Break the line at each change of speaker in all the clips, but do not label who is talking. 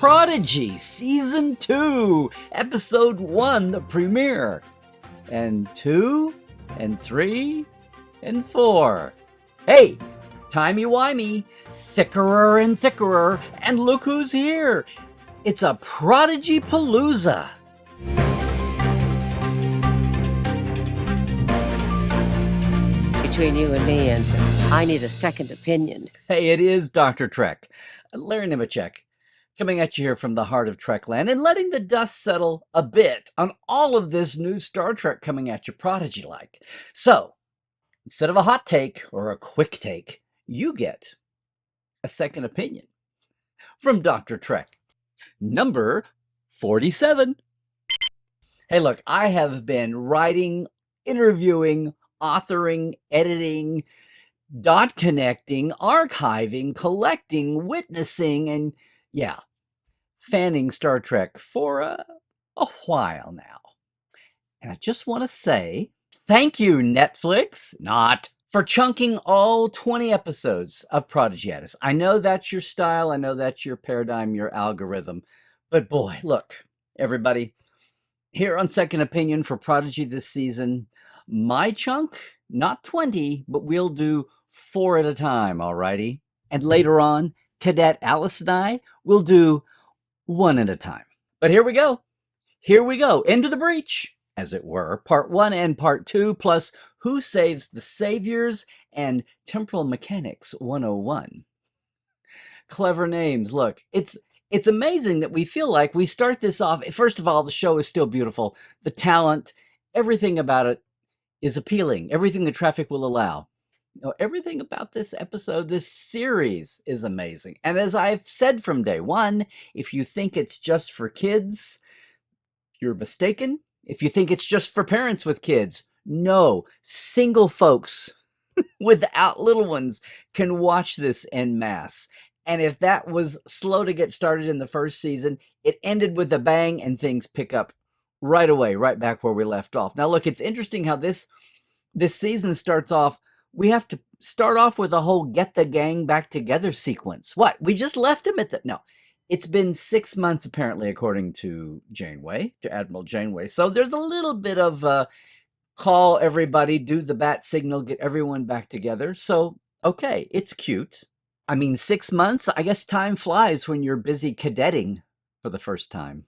Prodigy Season 2, Episode 1, the premiere. And 2, and 3, and 4. Hey, Timey-Wimey, thickerer and thickerer, and look who's here. It's a Prodigy Palooza.
Between you and me, Ensign, I need a second opinion.
Hey, it is Dr. Trek, Larry Nemecek, coming at you here from the heart of Trekland and letting the dust settle a bit on all of this new Star Trek coming at you Prodigy-like. So, instead of a hot take or a quick take, you get a second opinion from Dr. Trek, number 47. Hey, look, I have been writing, interviewing, authoring, editing, dot connecting, archiving, collecting, witnessing, and fanning Star Trek for a while now. And I just want to say thank you, Netflix, for chunking all 20 episodes of Prodigy at us. I know that's your style. I know that's your paradigm, your algorithm. But boy, look, everybody, here on Second Opinion for Prodigy this season, my chunk, not 20, but we'll do 4 at a time, alrighty? And later on, Cadet Alice and I will do 1 at a time. But here we go. Here we go. Into the breach, as it were. Part 1 and Part 2, plus Who Saves the Saviors and Temporal Mechanics 101. Clever names. Look, it's amazing that we feel like we start this off. First of all, the show is still beautiful. The talent, everything about it is appealing. Everything the traffic will allow. You know, everything about this episode, this series is amazing. And as I've said from day one, if you think it's just for kids, you're mistaken. If you think it's just for parents with kids, no. Single folks without little ones can watch this en masse. And if that was slow to get started in the first season, it ended with a bang and things pick up right away, right back where we left off. Now, look, it's interesting how this season starts off. We have to start off with a whole get the gang back together sequence. What? We just left him at the... No. It's been 6 months, apparently, according to Janeway, to Admiral Janeway. So there's a little bit of call everybody, do the bat signal, get everyone back together. So, okay, it's cute. I mean, 6 months, I guess time flies when you're busy cadetting for the first time.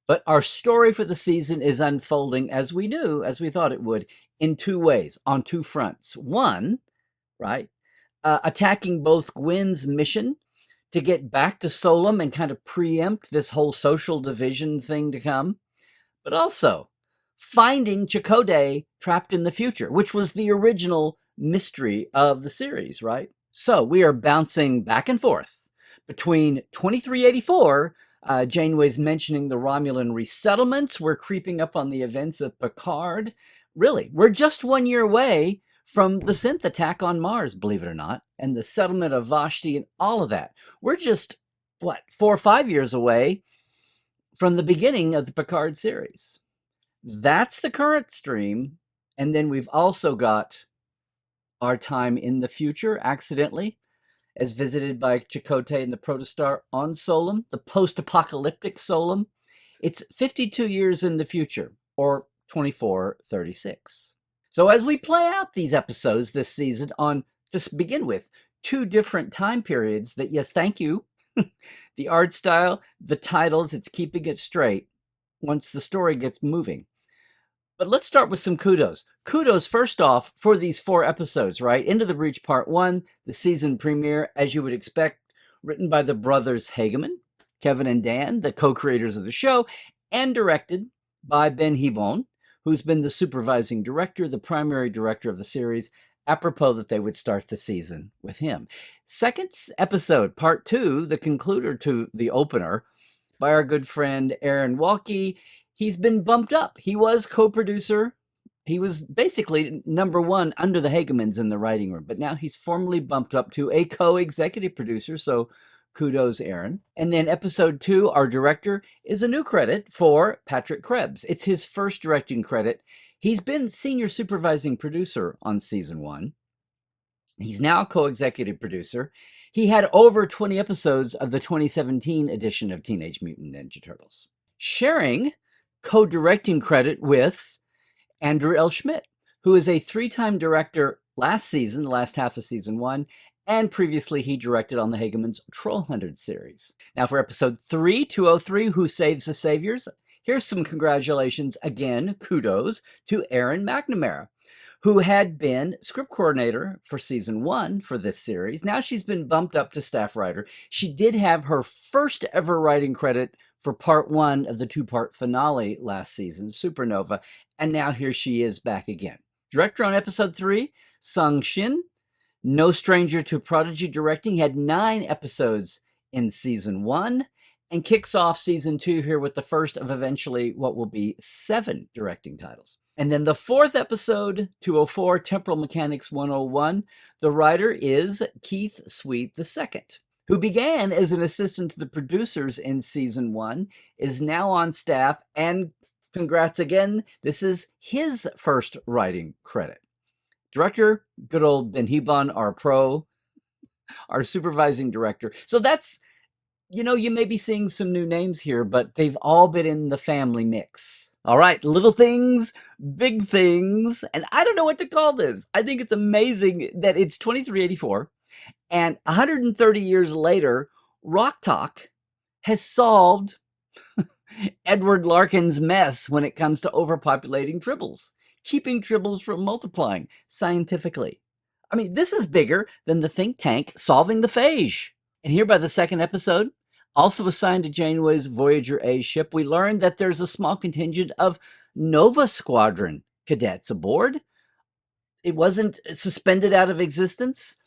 But our story for the season is unfolding as we knew, as we thought it would, in 2 ways, on 2 fronts. One, right, attacking both Gwyn's mission to get back to Solum and kind of preempt this whole social division thing to come, but also finding Chakotay trapped in the future, which was the original mystery of the series, right? So we are bouncing back and forth between 2384. Janeway's mentioning the Romulan resettlements. We're creeping up on the events of Picard. Really, we're just 1 year away from the synth attack on Mars, believe it or not, and the settlement of Vashti and all of that. We're just, 4 or 5 years away from the beginning of the Picard series. That's the current stream. And then we've also got our time in the future, accidentally, as visited by Chakotay and the Protostar on Solum, the post-apocalyptic Solum. It's 52 years in the future, or 2436. So as we play out these episodes this season on, just begin with, 2 different time periods that, yes, thank you, the art style, the titles, it's keeping it straight once the story gets moving. But let's start with some kudos. Kudos, first off, for these 4 episodes, right? Into the Breach Part 1, the season premiere, as you would expect, written by the brothers Hageman, Kevin and Dan, the co-creators of the show, and directed by Ben Hebon, who's been the supervising director, the primary director of the series, apropos that they would start the season with him. Second episode, Part 2, the concluder to the opener, by our good friend Aaron Walke. He's been bumped up. He was co-producer. He was basically number 1 under the Hagemans in the writing room, but now he's formally bumped up to a co-executive producer, so kudos, Aaron. And then episode 2, our director, is a new credit for Patrick Krebs. It's his first directing credit. He's been senior supervising producer on season 1. He's now co-executive producer. He had over 20 episodes of the 2017 edition of Teenage Mutant Ninja Turtles, sharing co-directing credit with Andrew L. Schmidt, who is a 3-time director last season, the last half of season 1, and previously he directed on the Hageman's Trollhunted series. Now for episode 3203, Who Saves the Saviors, here's some congratulations again, kudos, to Erin McNamara, who had been script coordinator for season 1 for this series. Now she's been bumped up to staff writer. She did have her first ever writing credit for part 1 of the 2-part finale last season, Supernova, and now here she is back again. Director on episode 3, Sung Shin, no stranger to Prodigy directing. He had 9 episodes in season 1 and kicks off season 2 here with the first of eventually what will be 7 directing titles. And then the 4th episode, 204, Temporal Mechanics 101, the writer is Keith Sweet II, who began as an assistant to the producers in season 1, is now on staff, and congrats again, this is his first writing credit. Director, good old Ben Hebon, our pro, our supervising director. So that's, you know, you may be seeing some new names here, but they've all been in the family mix. All right, little things, big things, and I don't know what to call this. I think it's amazing that it's 2384, and 130 years later, Rock Talk has solved Edward Larkin's mess when it comes to overpopulating tribbles, keeping tribbles from multiplying scientifically. I mean, this is bigger than the think tank solving the phage. And here by the 2nd episode, also assigned to Janeway's Voyager A ship, we learned that there's a small contingent of Nova Squadron cadets aboard. It wasn't suspended out of existence.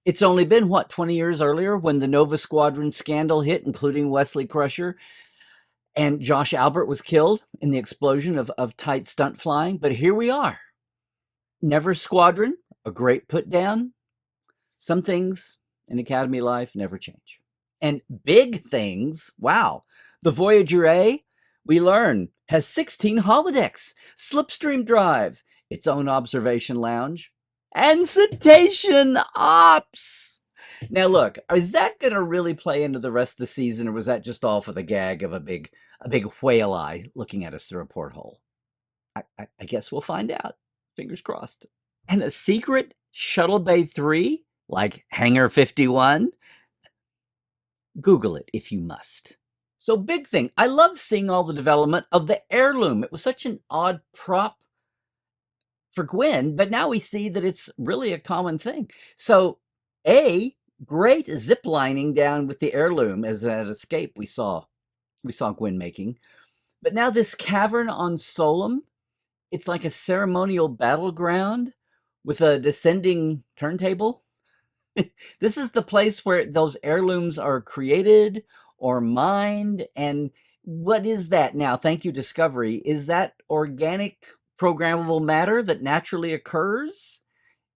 It's only been, 20 years earlier when the Nova Squadron scandal hit, including Wesley Crusher, and Josh Albert was killed in the explosion of tight stunt flying. But here we are. Never Squadron, a great put down. Some things in Academy life never change. And big things, wow. The Voyager A, we learn, has 16 holodecks, slipstream drive, its own observation lounge, and cetacean ops. Now look, is that going to really play into the rest of the season, or was that just all for the gag of a big whale eye looking at us through a porthole? I guess we'll find out. Fingers crossed. And a secret Shuttle Bay 3, like Hangar 51? Google it if you must. So big thing. I love seeing all the development of the heirloom. It was such an odd prop for Gwyn, but now we see that it's really a common thing. So great zip lining down with the heirloom as that escape we saw Gwyn making. But now this cavern on Solum, it's like a ceremonial battleground with a descending turntable. This is the place where those heirlooms are created or mined. And what is that now? Thank you, Discovery. Is that organic programmable matter that naturally occurs?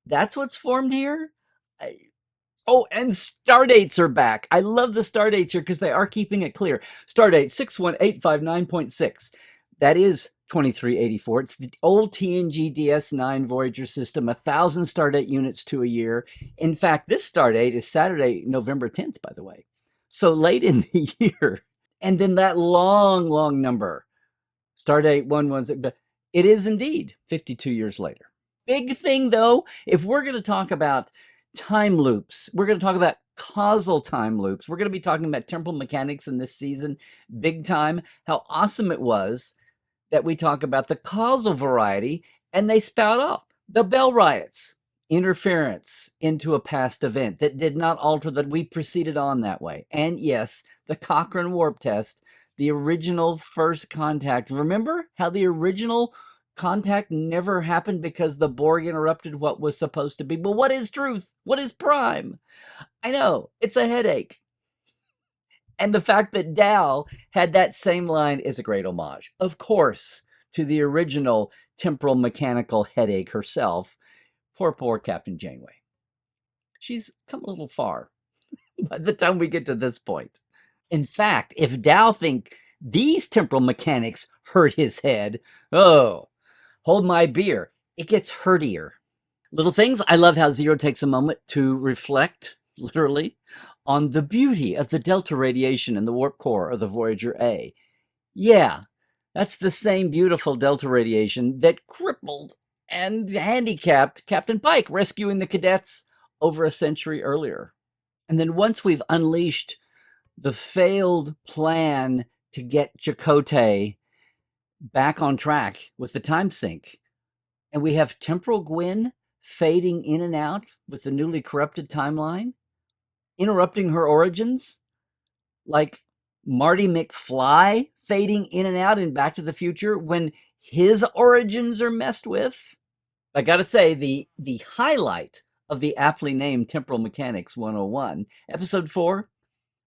That's what's formed here? Oh, and star dates are back. I love the star dates here because they are keeping it clear. Stardate 61859.6. That is 2384. It's the old TNG DS9 Voyager system, 1,000 stardate units to a year. In fact, this stardate is Saturday, November 10th, by the way. So late in the year. And then that long number, stardate 116. It is indeed 52 years later. Big thing, though, if we're going to talk about time loops, we're going to talk about causal time loops. We're going to be talking about temporal mechanics in this season, big time. How awesome it was that we talk about the causal variety, and they spout off the Bell riots, interference into a past event that did not alter that we proceeded on that way. And yes, the Cochrane warp test, the original first contact. Remember how the original contact never happened because the Borg interrupted what was supposed to be? But what is truth? What is prime? I know, it's a headache. And the fact that Dal had that same line is a great homage, of course, to the original temporal mechanical headache herself. Poor Captain Janeway. She's come a little far by the time we get to this point. In fact, if Dal think these temporal mechanics hurt his head, oh, hold my beer. It gets hurtier. Little things. I love how Zero takes a moment to reflect literally, on the beauty of the delta radiation in the warp core of the Voyager A. Yeah, that's the same beautiful delta radiation that crippled and handicapped Captain Pike rescuing the cadets over a century earlier. And then once we've unleashed the failed plan to get Chakotay back on track with the time sync, and we have temporal Gwyn fading in and out with the newly corrupted timeline, interrupting her origins, like Marty McFly fading in and out in Back to the Future when his origins are messed with. I gotta say, the highlight of the aptly named Temporal Mechanics 101, episode 4,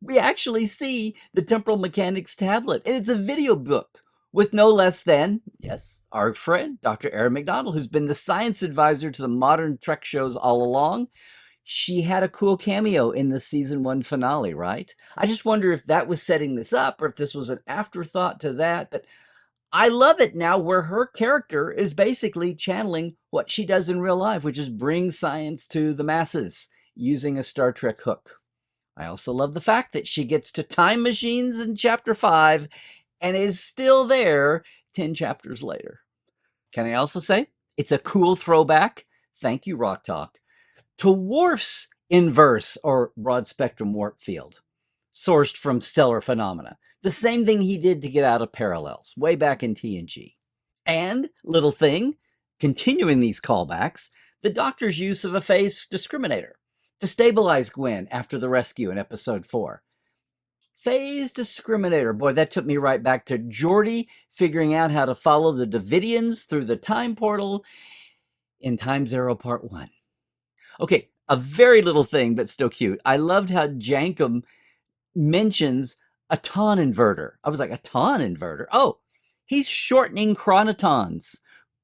we actually see the Temporal Mechanics tablet. And it's a video book with no less than, yes, our friend, Dr. Erin McDonald, who's been the science advisor to the modern Trek shows all along. She had a cool cameo in the season 1 finale, right? I just wonder if that was setting this up or if this was an afterthought to that. But I love it now where her character is basically channeling what she does in real life, which is bring science to the masses using a Star Trek hook. I also love the fact that she gets to time machines in chapter 5 and is still there 10 chapters later. Can I also say it's a cool throwback, thank you, Rock Talk, to Worf's inverse or broad spectrum warp field, sourced from stellar phenomena. The same thing he did to get out of parallels way back in TNG. And, little thing, continuing these callbacks, the Doctor's use of a phase discriminator to stabilize Gwyn after the rescue in episode 4. Phase discriminator. Boy, that took me right back to Geordi figuring out how to follow the Davidians through the time portal in Time Zero Part 1. Okay, a very little thing, but still cute. I loved how Jankum mentions a ton inverter. I was like, a ton inverter? Oh, he's shortening chronotons.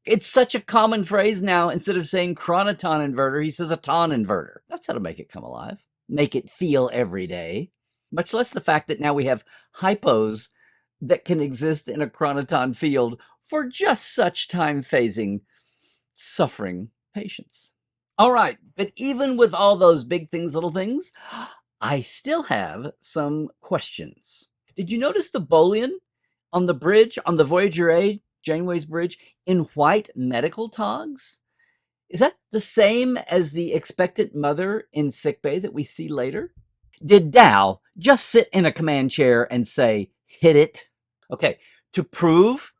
It's such a common phrase now. Instead of saying chronoton inverter, he says a ton inverter. That's how to make it come alive. Make it feel every day. Much less the fact that now we have hypos that can exist in a chronoton field for just such time phasing, suffering patients. All right, but even with all those big things, little things, I still have some questions. Did you notice the Bolian on the bridge, on the Voyager A, Janeway's bridge, in white medical togs? Is that the same as the expectant mother in sickbay that we see later? Did Dow just sit in a command chair and say, hit it? Okay, to prove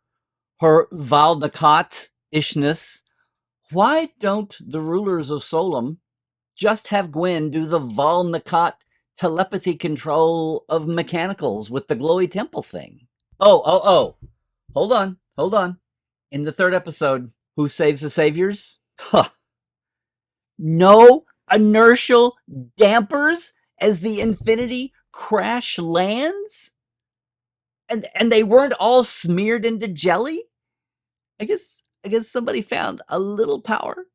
her Valnakat-ishness, why don't the rulers of Solum just have Gwyn do the Valnakat telepathy control of mechanicals with the glowy temple thing? Oh. Hold on. In the 3rd episode, Who Saves the Saviors? Huh. No inertial dampers as the Infinity crash lands? And they weren't all smeared into jelly? I guess somebody found a little power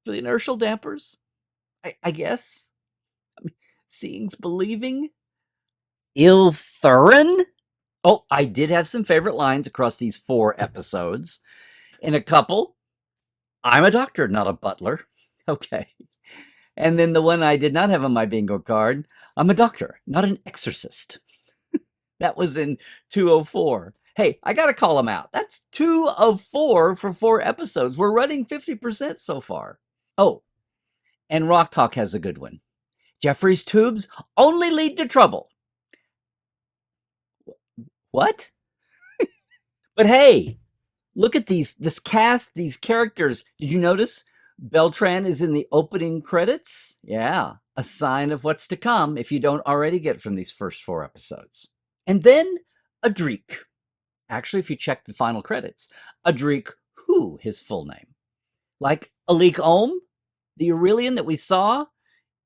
for the inertial dampers. I guess. I mean, seeing's believing. Ilthurin? Oh, I did have some favorite lines across these 4 episodes. In a couple, I'm a doctor, not a butler. Okay. And then the one I did not have on my bingo card, I'm a doctor, not an exorcist. That was in 204. Hey, I got to call them out. That's 2 of 4 for 4 episodes. We're running 50% so far. Oh, and Rock Talk has a good one. Jeffrey's tubes only lead to trouble. What? But hey, look at this cast, these characters. Did you notice Beltran is in the opening credits? Yeah, a sign of what's to come if you don't already get it from these first 4 episodes. And then Adrik. Actually, if you check the final credits, Adrik who, his full name? Like Alik Ohm, the Aurelian that we saw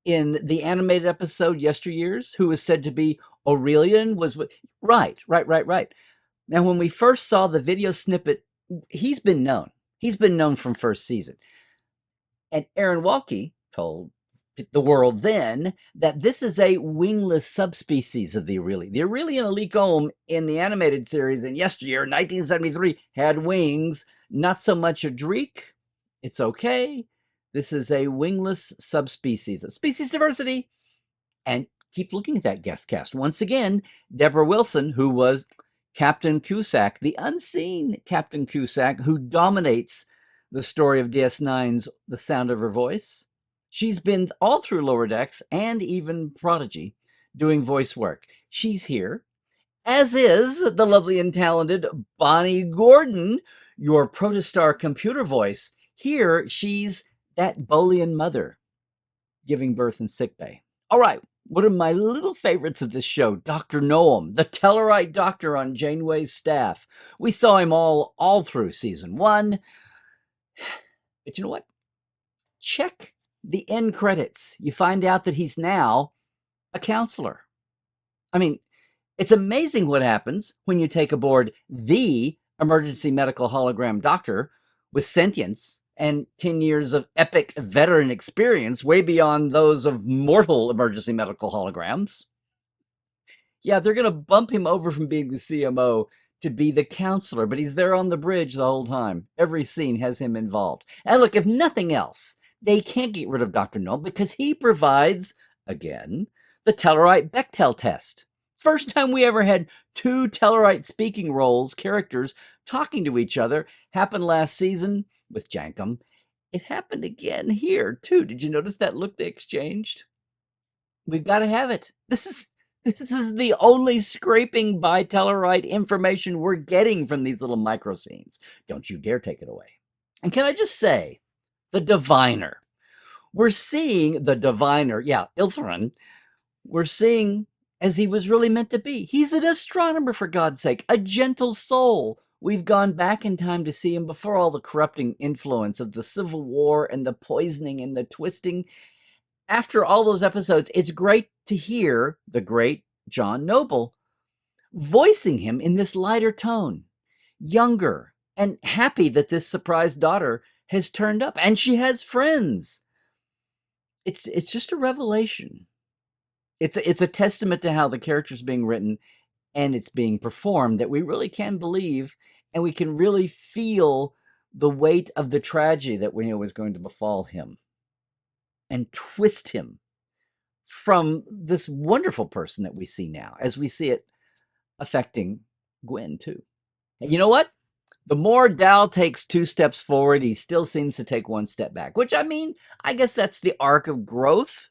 in the animated episode Yesteryears, who was said to be Aurelian, was what? Right. Now, when we first saw the video snippet, he's been known. He's been known from first season. And Aaron Walke told the world then that this is a wingless subspecies of the Aurelian. The Aurelian Alik Ohm in the animated series in Yesteryear, 1973, had wings. Not so much Adrik. It's okay. This is a wingless subspecies. Species diversity. And keep looking at that guest cast. Once again, Deborah Wilson, who was Captain Cusack, the unseen Captain Cusack, who dominates the story of DS9's The Sound of Her Voice. She's been all through Lower Decks and even Prodigy doing voice work. She's here, as is the lovely and talented Bonnie Gordon, your protostar computer voice. Here, she's that Bolian mother giving birth in sickbay. All right, one of my little favorites of this show, Dr. Noam, the Tellarite doctor on Janeway's staff. We saw him all through season 1. But you know what? Check the end credits. You find out that he's now a counselor. I mean, it's amazing what happens when you take aboard the emergency medical hologram doctor with sentience and 10 years of epic veteran experience, way beyond those of mortal emergency medical holograms. Yeah, they're going to bump him over from being the CMO to be the counselor, but he's there on the bridge the whole time. Every scene has him involved. And look, if nothing else, they can't get rid of Dr. Noam because he provides, again, the Tellarite Bechdel test. First time we ever had 2 Tellarite speaking roles, characters, talking to each other, happened last season with Jankum. It happened again here, too. Did you notice that look they exchanged? We've got to have it. This is the only scraping by Tellarite information we're getting from these little micro scenes. Don't you dare take it away. And can I just say, the diviner. We're seeing the diviner, Ilthrin, we're seeing as he was really meant to be. He's an astronomer, for God's sake, a gentle soul. We've gone back in time to see him before all the corrupting influence of the Civil War and the poisoning and the twisting. After all those episodes, it's great to hear the great John Noble voicing him in this lighter tone, younger, and happy that this surprised daughter has turned up and she has friends. It's just a revelation. It's a testament to how the character's being written and it's being performed that we really can believe and we can really feel the weight of the tragedy that we know is going to befall him and twist him from this wonderful person that we see now, as we see it affecting Gwyn too. And you know what? The more Dal takes 2 steps forward, he still seems to take 1 step back, which, I mean, I guess that's the arc of growth.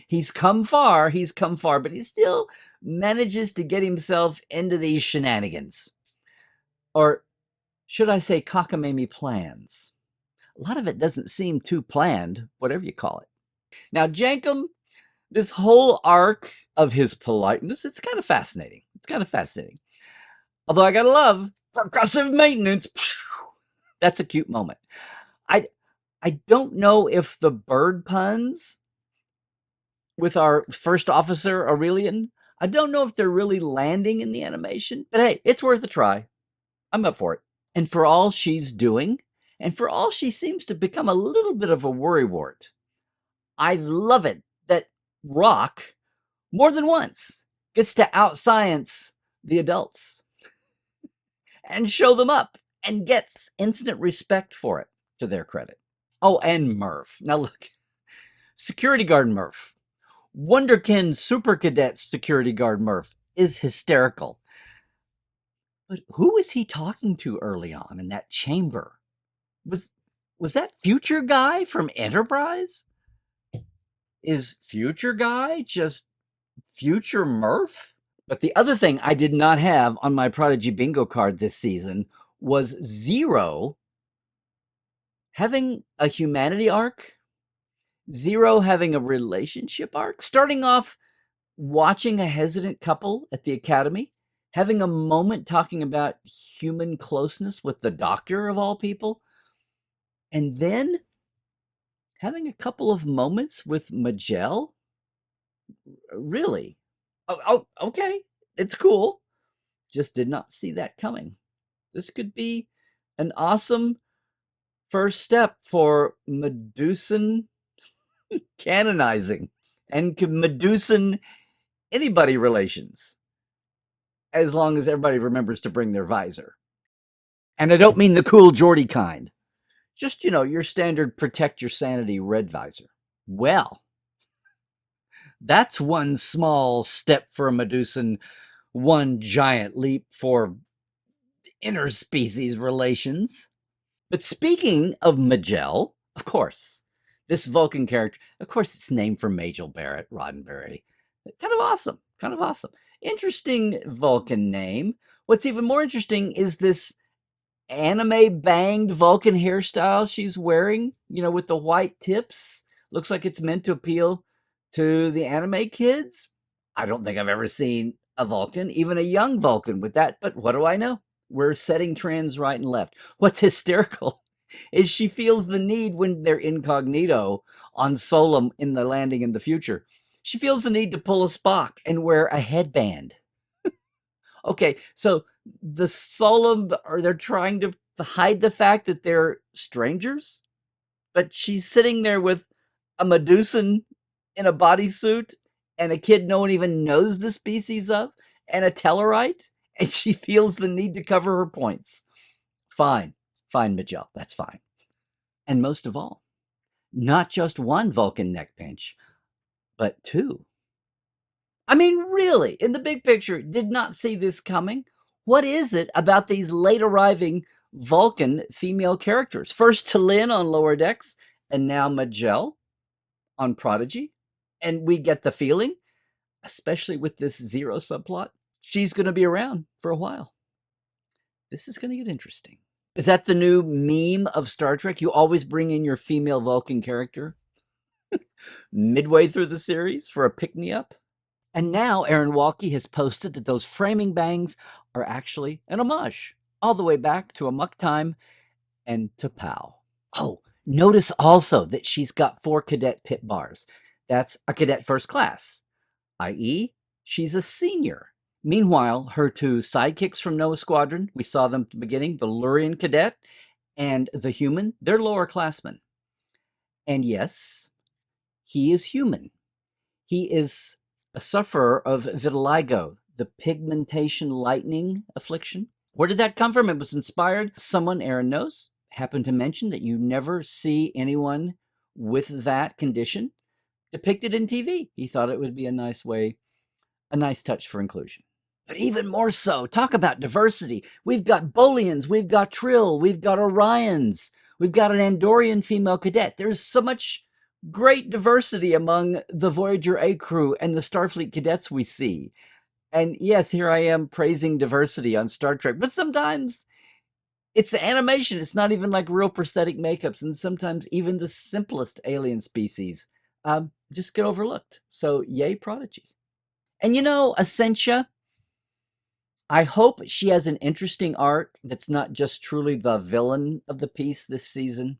He's come far, but he still manages to get himself into these shenanigans. Or should I say cockamamie plans? A lot of it doesn't seem too planned, whatever you call it. Now, Jankum, this whole arc of his politeness, it's kind of fascinating. Although I gotta love percussive maintenance. That's a cute moment. I don't know if the bird puns with our first officer, Aurelian, I don't know if they're really landing in the animation, but hey, it's worth a try. I'm up for it. And for all she's doing, and for all she seems to become a little bit of a worrywart, I love it that Rock, more than once, gets to outscience the adults and show them up and gets instant respect for it, to their credit. Oh, and Murph. Now look, security guard Murph, Wonderkin Super Cadet security guard Murph is hysterical. But who was he talking to early on in that chamber? Was that Future Guy from Enterprise? Is Future Guy just Future Murph? But the other thing I did not have on my Prodigy bingo card this season was Zero having a humanity arc, Zero having a relationship arc, starting off watching a hesitant couple at the academy, having a moment talking about human closeness with the doctor of all people, and then having a couple of moments with Majel. Really? Oh, okay. It's cool. Just did not see that coming. This could be an awesome first step for Medusan canonizing and Medusan anybody relations, as long as everybody remembers to bring their visor. And I don't mean the cool Geordie kind. Just, your standard protect your sanity red visor. Well, That's one small step for a Medusan, one giant leap for interspecies relations. But speaking of Majel, of course, this Vulcan character, of course, it's named for Majel Barrett Roddenberry. Kind of awesome. Kind of awesome. Interesting Vulcan name. What's even more interesting is this anime banged Vulcan hairstyle she's wearing, with the white tips. Looks like it's meant to appeal to the anime kids. I don't think I've ever seen a Vulcan, even a young Vulcan with that, but what do I know? We're setting trends right and left. What's hysterical is she feels the need when they're incognito on Solum in the landing in the future. She feels the need to pull a Spock and wear a headband. Okay, so the Solum, or they're trying to hide the fact that they're strangers, but she's sitting there with a Medusan in a bodysuit and a kid no one even knows the species of, and a Tellarite, and she feels the need to cover her points. Fine, Majel, that's fine. And most of all, not just one Vulcan neck pinch, but two. I mean, really, in the big picture, did not see this coming. What is it about these late arriving Vulcan female characters? First T'Lyn on Lower Decks, and now Majel on Prodigy. And we get the feeling, especially with this Zero subplot, she's going to be around for a while. This is going to get interesting. Is that the new meme of Star Trek? You always bring in your female Vulcan character midway through the series for a pick-me-up? And now Aaron Walke has posted that those framing bangs are actually an homage, all the way back to Amok Time and to POW. Oh, notice also that she's got 4 cadet pit bars. That's a cadet first class, i.e., she's a senior. Meanwhile, her 2 sidekicks from Noah Squadron, we saw them at the beginning, the Lurian cadet and the human, they're lower classmen. And yes, he is human. He is a sufferer of vitiligo, the pigmentation lightning affliction. Where did that come from? It was inspired. Someone Aaron knows happened to mention that you never see anyone with that condition depicted in TV. He thought it would be a nice touch for inclusion. But even more so, talk about diversity. We've got Bolians, we've got Trill, we've got Orions, we've got an Andorian female cadet. There's so much great diversity among the Voyager A crew and the Starfleet cadets we see. And yes, here I am praising diversity on Star Trek, but sometimes it's animation. It's not even like real prosthetic makeups, and sometimes even the simplest alien species just get overlooked. So yay, Prodigy. And Essentia, I hope she has an interesting arc that's not just truly the villain of the piece this season.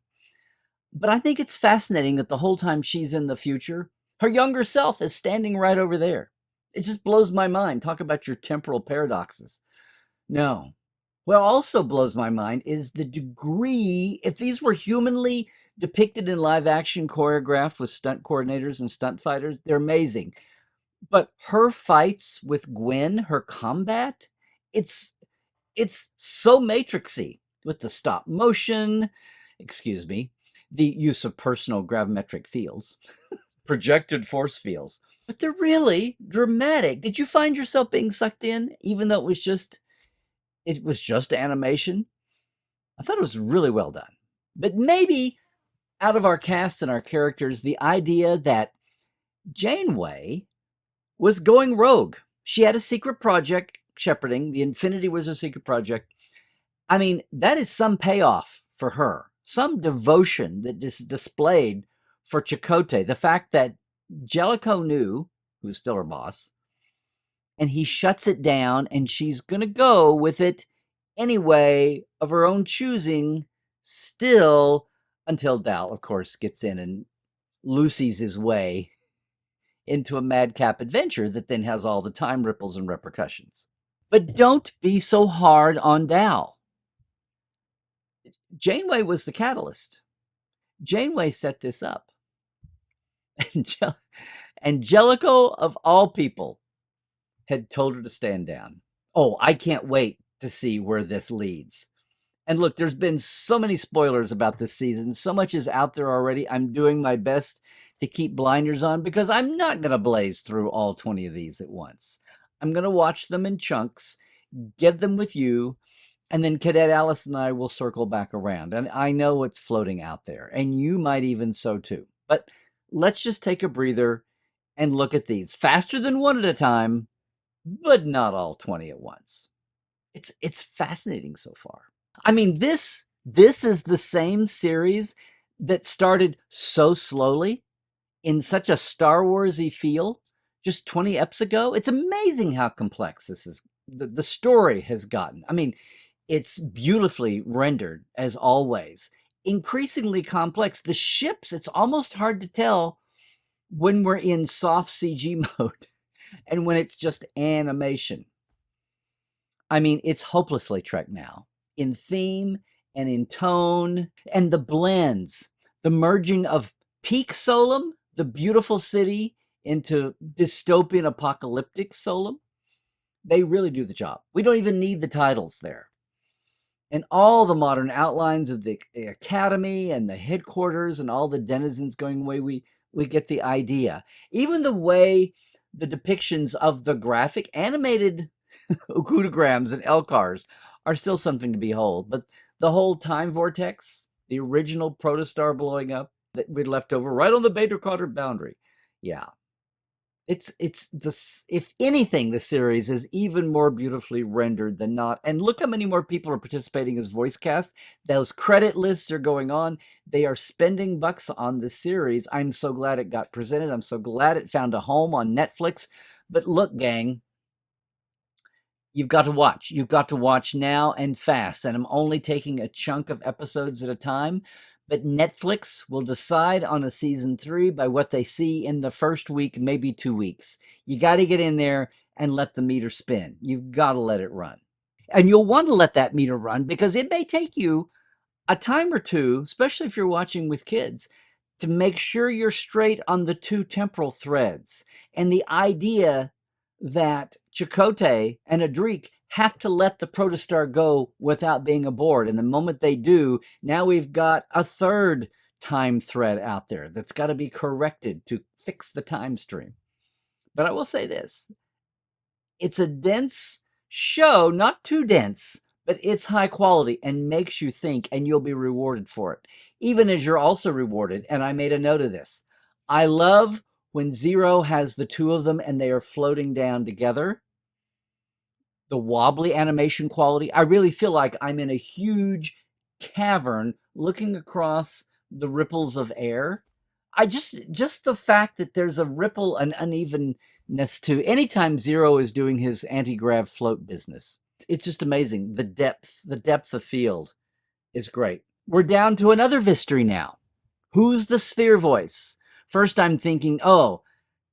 But I think it's fascinating that the whole time she's in the future, her younger self is standing right over there. It just blows my mind. Talk about your temporal paradoxes. No. What also blows my mind is the degree, if these were humanly depicted in live action, choreographed with stunt coordinators and stunt fighters, they're amazing. But her fights with Gwyn, her combat, it's so matrixy with the stop motion, the use of personal gravimetric fields, projected force fields. But they're really dramatic. Did you find yourself being sucked in, even though it was just animation? I thought it was really well done. But maybe out of our cast and our characters, the idea that Janeway was going rogue. She had a secret project shepherding. The Infinity was a secret project. I mean, that is some payoff for her. Some devotion that is displayed for Chakotay. The fact that Jellicoe knew, who's still her boss, and he shuts it down, and she's going to go with it anyway, of her own choosing, still, until Dal, of course, gets in and Lucy's his way into a madcap adventure that then has all the time ripples and repercussions. But don't be so hard on Dal. Janeway was the catalyst. Janeway set this up. And Jellicoe, of all people, had told her to stand down. Oh, I can't wait to see where this leads. And look, there's been so many spoilers about this season. So much is out there already. I'm doing my best to keep blinders on because I'm not going to blaze through all 20 of these at once. I'm going to watch them in chunks, get them with you, and then Cadet Alice and I will circle back around. And I know it's floating out there, and you might even so too. But let's just take a breather and look at these faster than one at a time, but not all 20 at once. It's fascinating so far. I mean, this is the same series that started so slowly in such a Star Wars-y feel just 20 eps ago. It's amazing how complex this is. The story has gotten. I mean, it's beautifully rendered as always. Increasingly complex. The ships, it's almost hard to tell when we're in soft CG mode and when it's just animation. I mean, it's hopelessly Trek now in theme and in tone, and the blends, the merging of peak Solum, the beautiful city, into dystopian apocalyptic Solum. They really do the job. We don't even need the titles there. And all the modern outlines of the academy and the headquarters and all the denizens going away, we get the idea. Even the way the depictions of the graphic animated Okudograms and Elcars are still something to behold. But the whole time vortex, the original protostar blowing up that we'd left over right on the Beta Quadrant boundary. Yeah. It's this, if anything, the series is even more beautifully rendered than not. And look how many more people are participating as voice cast. Those credit lists are going on. They are spending bucks on the series. I'm so glad it got presented. I'm so glad it found a home on Netflix. But look, gang, you've got to watch. You've got to watch now and fast. And I'm only taking a chunk of episodes at a time. But Netflix will decide on a season 3 by what they see in the first week, maybe 2 weeks. You got to get in there and let the meter spin. You've got to let it run. And you'll want to let that meter run because it may take you a time or two, especially if you're watching with kids, to make sure you're straight on the 2 temporal threads. And the idea that Chakotay and Adrik have to let the protostar go without being aboard. And the moment they do, now we've got a 3rd time thread out there that's got to be corrected to fix the time stream. But I will say this. It's a dense show, not too dense, but it's high quality and makes you think, and you'll be rewarded for it. Even as you're also rewarded, and I made a note of this. I love when Zero has the 2 of them and they are floating down together. The wobbly animation quality. I really feel like I'm in a huge cavern looking across the ripples of air. I just the fact that there's a ripple and unevenness to anytime Zero is doing his anti-grav float business. It's just amazing. The depth of field is great. We're down to another Vistry now. Who's the sphere voice? First I'm thinking, oh,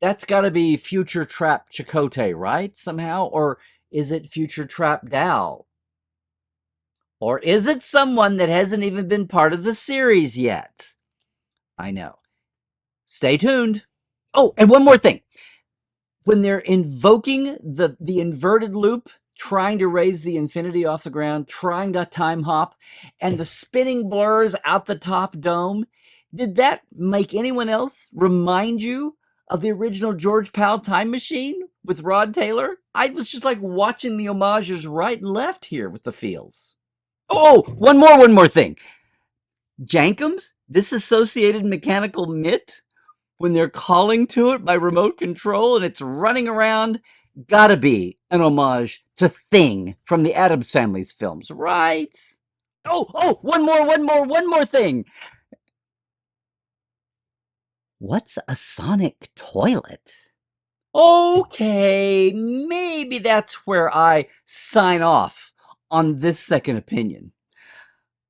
that's got to be Future Trap Chakotay, right? Somehow? Or is it Future Trap Dal? Or is it someone that hasn't even been part of the series yet? I know. Stay tuned. Oh, and one more thing. When they're invoking the inverted loop, trying to raise the infinity off the ground, trying to time hop, and the spinning blurs out the top dome, did that make anyone else remind you of the original George Pal Time Machine with Rod Taylor? I was just like watching the homages right and left here with the feels. Oh, one more thing. Jankum's disassociated mechanical mitt, when they're calling to it by remote control and it's running around, gotta be an homage to Thing from the Addams Family's films, right? Oh, one more thing. What's a sonic toilet? Okay, maybe that's where I sign off on this second opinion.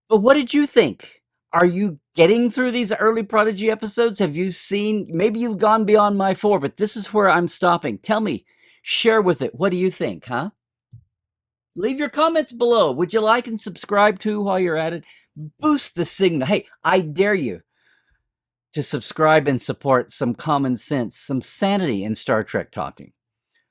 But what did you think? Are you getting through these early Prodigy episodes? Have you seen, maybe you've gone beyond my 4, but this is where I'm stopping. Tell me, share with it. What do you think, huh? Leave your comments below. Would you like and subscribe too while you're at it? Boost the signal. Hey, I dare you to subscribe and support some common sense, some sanity in Star Trek talking.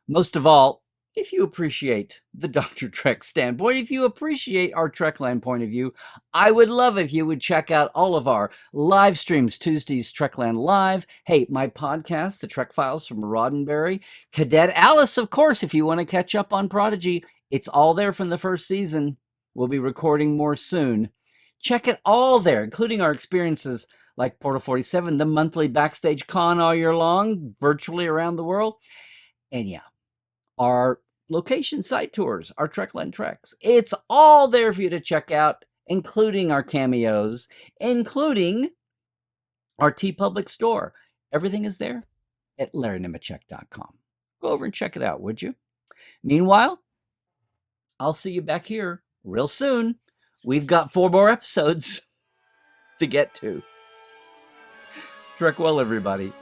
Most of all, if you appreciate the Dr. Trek standpoint, if you appreciate our Trekland point of view, I would love if you would check out all of our live streams, Tuesdays, Trekland Live. Hey, my podcast, The Trek Files from Roddenberry. Cadet Alice, of course, if you want to catch up on Prodigy, it's all there from the first season. We'll be recording more soon. Check it all there, including our experiences like Portal 47, the monthly backstage con all year long, virtually around the world. And yeah, our location site tours, our Trekland Treks. It's all there for you to check out, including our cameos, including our TeePublic store. Everything is there at LarryNemecek.com. Go over and check it out, would you? Meanwhile, I'll see you back here real soon. We've got 4 more episodes to get to. Trek well, everybody.